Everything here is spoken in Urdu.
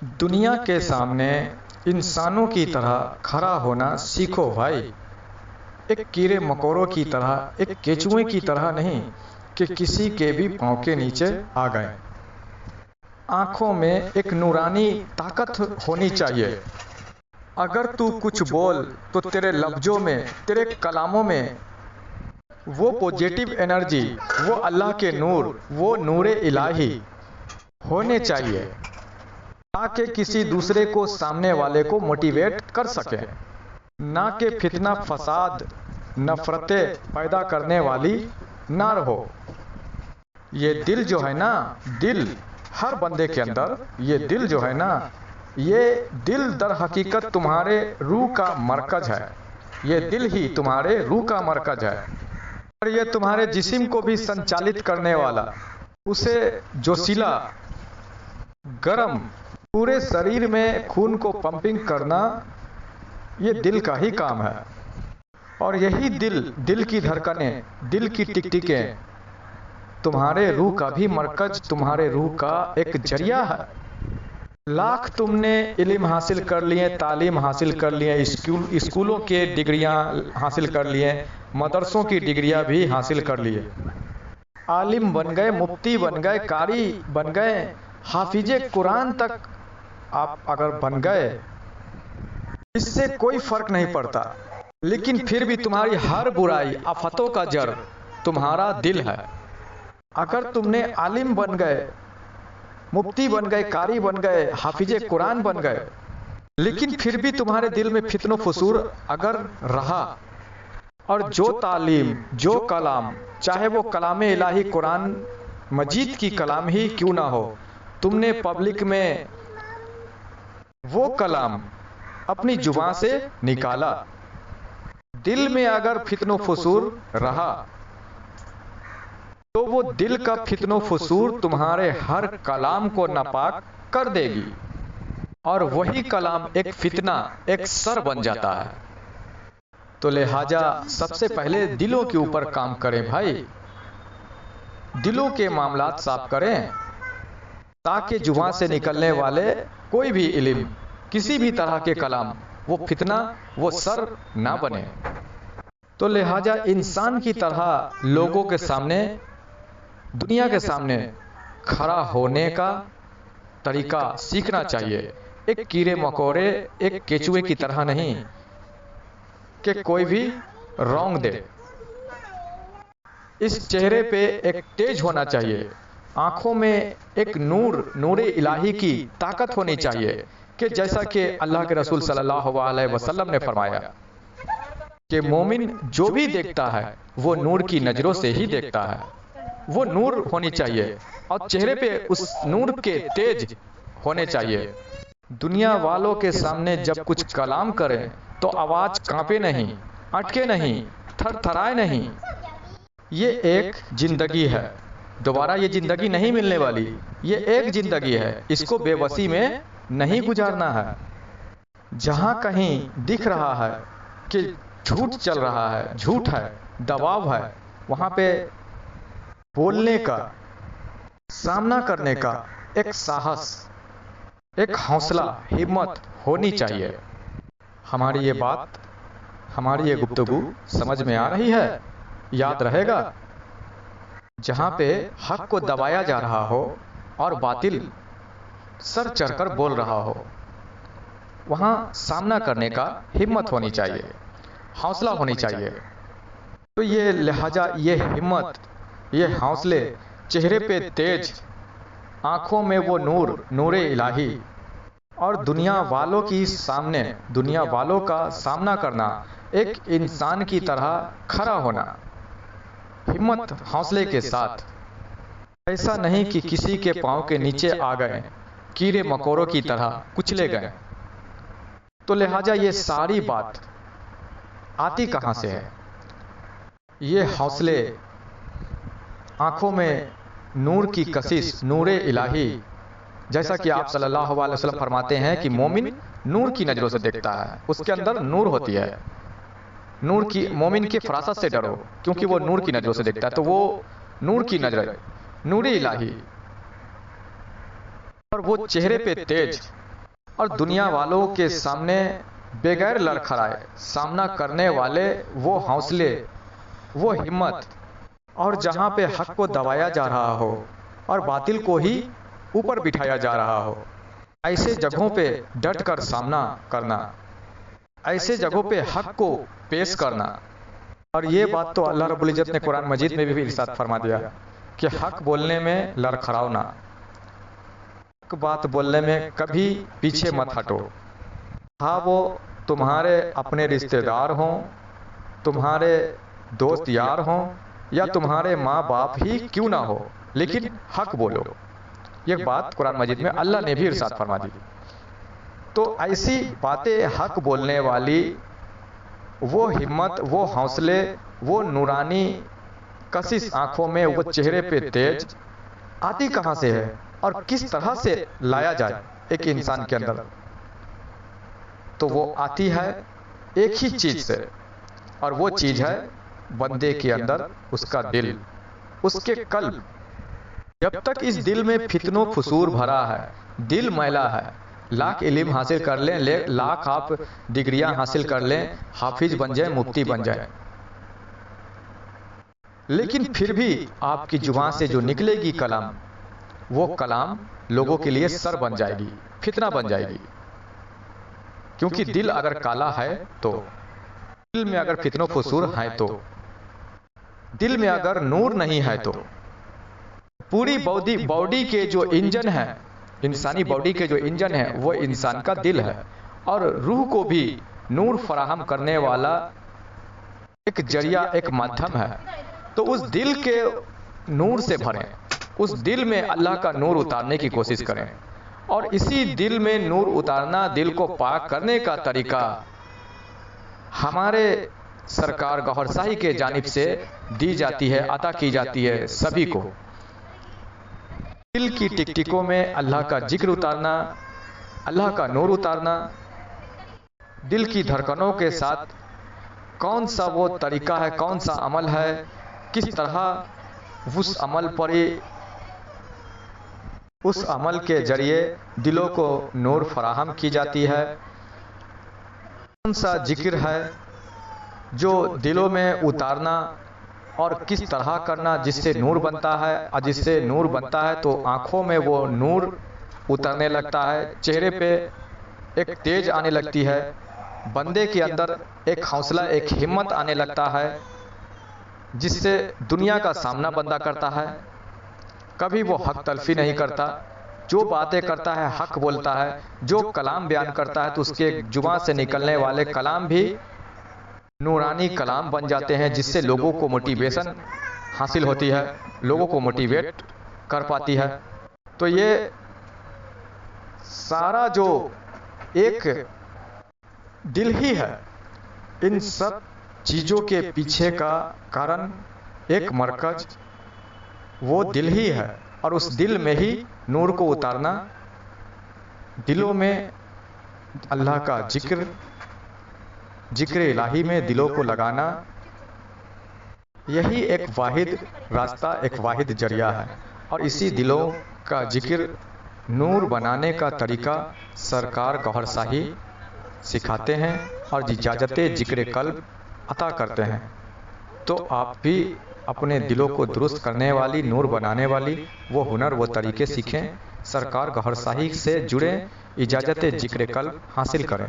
دنیا کے سامنے انسانوں کی طرح کھڑا ہونا سیکھو بھائی، ایک کیڑے مکوڑوں کی طرح، ایک کیچوے کی طرح نہیں کہ کسی کے بھی پاؤں کے نیچے آ گئے۔ آنکھوں میں ایک نورانی طاقت ہونی چاہیے۔ اگر تو کچھ بول تو تیرے لفظوں میں، تیرے کلاموں میں وہ پوزیٹیو انرجی، وہ اللہ کے نور، وہ نور الہی ہونے چاہیے تاکہ کسی دوسرے کو، سامنے والے کو موٹیویٹ کر سکے، نہ کہ فتنہ فساد نفرتیں پیدا کرنے والی نہ رہو۔ یہ دل جو ہے نا، دل ہر بندے کے اندر، یہ دل جو ہے نا، یہ دل در حقیقت تمہارے روح کا مرکز ہے۔ یہ دل ہی تمہارے روح کا مرکز ہے، اور یہ تمہارے جسم کو بھی سنچالت کرنے والا، اسے جوشیلا، گرم، پورے شریر میں خون کو پمپنگ کرنا، یہ دل کا ہی کام ہے۔ اور یہی دل کی دھڑکنیں، دل کی ٹک-ٹکیں تمہارے روح کا بھی مرکز، تمہارے روح کا ایک ذریعہ ہے۔ لاکھ تم نے علم حاصل کر لیے، تعلیم حاصل کر لیے، اسکولوں کے ڈگریاں حاصل کر لیے، مدرسوں کی ڈگریاں بھی حاصل کر لیے، عالم بن گئے، مفتی بن گئے، قاری بن گئے، حافظ قرآن تک آپ اگر بن گئے، اس سے کوئی فرق نہیں پڑتا، لیکن پھر بھی تمہاری ہر برائی، آفتوں کا جڑ تمہارا دل ہے۔ اگر تم نے عالم بن گئے، مفتی بن گئے، قاری بن گئے، حافظ قرآن بن گئے، لیکن پھر بھی تمہارے دل میں فتن و فسور اگر رہا، اور جو تعلیم، جو کلام، چاہے وہ کلام الہی قرآن مجید کی کلام ہی کیوں نہ ہو، تم نے پبلک میں وہ کلام اپنی زبان سے نکالا، دل میں اگر فتن و فسور رہا تو وہ دل کا فتن و فسور تمہارے ہر کلام کو ناپاک کر دے گی، اور وہی کلام ایک فتنہ، ایک سر بن جاتا ہے۔ تو لہٰذا سب سے پہلے دلوں کے اوپر کام کریں بھائی، دلوں کے معاملات صاف کریں، تاکہ زبان سے نکلنے والے کوئی بھی علم، کسی بھی طرح کے کلام، وہ فتنہ، وہ سر نہ بنے۔ تو لہٰذا انسان کی طرح لوگوں کے سامنے، دنیا کے سامنے کھڑا ہونے کا طریقہ سیکھنا چاہیے، ایک کیڑے مکوڑے، ایک کیچوے کی طرح نہیں کہ کوئی بھی رونگ دے۔ اس چہرے پہ ایک تیج ہونا چاہیے، آنکھوں میں ایک نور الہی کی طاقت ہونی چاہیے، کہ جیسا کہ اللہ کے رسول صلی اللہ علیہ وسلم نے فرمایا کہ مومن جو بھی دیکھتا ہے وہ نور کی نظروں سے ہی دیکھتا ہے، وہ نور ہونی چاہیے، اور چہرے پہ اس نور کے تیج ہونے چاہیے۔ دنیا والوں کے سامنے جب کچھ کلام کریں تو آواز کانپے نہیں، اٹکے نہیں، تھر تھرائے نہیں۔ یہ ایک زندگی ہے، دوبارہ یہ زندگی نہیں ملنے والی، یہ ایک زندگی ہے، اس کو بے بسی میں نہیں گزارنا ہے۔ جہاں کہیں دکھ رہا ہے کہ جھوٹ چل رہا ہے، جھوٹ ہے، دباؤ ہے، وہاں پہ بولنے کا، سامنا کرنے کا ایک ساہس، ایک حوصلہ، ہمت ہونی چاہیے۔ ہماری یہ بات، ہماری یہ گفتگو سمجھ میں آ رہی ہے؟ یاد رہے گا، جہاں پہ حق کو دبایا جا رہا ہو اور باطل سر چڑھ کر بول رہا ہو، وہاں سامنا کرنے کا ہمت ہونی چاہیے، حوصلہ ہونی چاہیے۔ تو یہ لہٰذا یہ ہمت، یہ حوصلے، چہرے پہ تیج، آنکھوں میں وہ نور الہی، اور دنیا والوں کی سامنے، دنیا والوں کا سامنا کرنا، ایک انسان کی طرح کھڑا ہونا، ہمت، حوصلے کے ساتھ، ایسا نہیں کہ کسی کے پاؤں کے نیچے آ گئے، کیڑے مکوڑوں کی طرح کچلے گئے۔ تو لہٰذا یہ ساری بات آتی کہاں سے ہے؟ یہ حوصلے، آنکھوں میں نور کی کشش، نور الہی، جیسا کہ آپ صلی اللہ علیہ وسلم فرماتے ہیں کہ مومن نور کی نظروں سے دیکھتا ہے، اس کے اندر نور ہوتی ہے، نور کی، مومن کی فراست سے ڈرو، کیونکہ وہ نور کی نظروں سے دیکھتا ہے، تو وہ نور کی نظر، نور الہی، اور وہ چہرے پہ تیج، اور دنیا والوں کے سامنے بغیر لڑکھڑائے سامنا کرنے والے وہ حوصلے، وہ ہمت، اور جہاں پہ حق کو دبایا جا رہا ہو اور باطل کو ہی اوپر بٹھایا جا رہا ہو، ایسے جگہوں پہ ڈٹ کر سامنا کرنا، ایسے جگہوں پہ حق کو پیش کرنا۔ اور یہ بات تو اللہ رب العزت نے قرآن مجید میں بھی ارشاد فرما دیا کہ حق بولنے میں لڑکھڑاؤ نہ، حق بات بولنے میں کبھی پیچھے مت ہٹو، ہاں وہ تمہارے اپنے رشتہ دار ہوں، تمہارے دوست یار ہوں، یا تمہارے ماں باپ ہی کیوں نہ ہو، لیکن حق بولو۔ یہ بات قرآن مجید میں اللہ نے بھی ارشاد فرما دی۔ تو ایسی باتیں حق بولنے والی وہ ہمت، وہ حوصلے، وہ نورانی کشش آنکھوں میں، وہ چہرے پہ تیج آتی کہاں سے ہے اور کس طرح سے لایا جائے ایک انسان کے اندر؟ تو وہ آتی ہے ایک ہی چیز سے، اور وہ چیز ہے بندے کے اندر اس کا دل، اس کے قلب۔ جب تک اس دل میں فتنوں فسور بھرا ہے، دل میلا ہے، لاکھ علم حاصل کر لیں، لاکھ آپ ڈگریاں حاصل کر لیں، حافظ بن جائیں، مفتی بن جائیں، لیکن پھر بھی آپ کی زبان سے جو نکلے گی کلام، وہ کلام لوگوں کے لیے سر بن جائے گی، فتنہ بن جائے گی۔ کیونکہ دل اگر کالا ہے تو، دل میں اگر فتنہ فسور ہے تو، دل میں اگر نور نہیں ہے تو، پوری باڈی کے جو انجن ہے، انسانی باڈی کے جو انجن ہے وہ انسان کا دل ہے، اور روح کو بھی نور فراہم کرنے والا ایک ذریعہ، ایک مادھم ہے۔ تو اس دل کے نور سے بھریں، اس دل میں اللہ کا نور اتارنے کی کوشش کریں، اور اسی دل میں نور اتارنا، دل کو پاک کرنے کا طریقہ ہمارے سرکار گوھر شاہی کے جانب سے دی جاتی ہے، عطا کی جاتی ہے سبھی کو۔ دل کی ٹکٹکوں میں اللہ کا ذکر اتارنا، اللہ کا نور اتارنا، دل کی دھڑکنوں کے ساتھ کون سا وہ طریقہ ہے، کون سا عمل ہے، کس طرح اس عمل پر، اس عمل کے ذریعے دلوں کو نور فراہم کی جاتی ہے، کون سا ذکر ہے جو دلوں میں اتارنا اور کس طرح کرنا جس سے نور بنتا ہے، اور جس سے نور بنتا ہے تو آنکھوں میں وہ نور اترنے لگتا ہے، چہرے پہ ایک تیج آنے لگتی ہے، بندے کے اندر ایک حوصلہ، ایک ہمت آنے لگتا ہے، جس سے دنیا کا سامنا بندہ کرتا ہے۔ کبھی وہ حق تلفی نہیں کرتا، جو باتیں کرتا ہے حق بولتا ہے، جو کلام بیان کرتا ہے تو اس کے زبان سے نکلنے والے کلام بھی نورانی کلام بن جاتے ہیں، جس سے لوگوں کو موٹیویشن حاصل ہوتی ہے، لوگوں کو موٹیویٹ کر پاتی ہے۔ تو یہ سارا جو ایک دل ہی ہے، ان سب چیزوں کے پیچھے کا کارن، ایک مرکز وہ دل ہی ہے، اور اس دل میں ہی نور کو اتارنا، دلوں میں اللہ کا ذکر، ذکر الہی میں دلوں کو لگانا، یہی ایک واحد راستہ، ایک واحد ذریعہ ہے۔ اور اسی دلوں کا ذکر نور بنانے کا طریقہ سرکار گوھر شاہی سکھاتے ہیں اور اجازت ذکر قلب عطا کرتے ہیں۔ تو آپ بھی اپنے دلوں کو درست کرنے والی، نور بنانے والی وہ ہنر، وہ طریقے سیکھیں، سرکار گوھر شاہی سے جڑیں، اجازت ذکر قلب حاصل کریں۔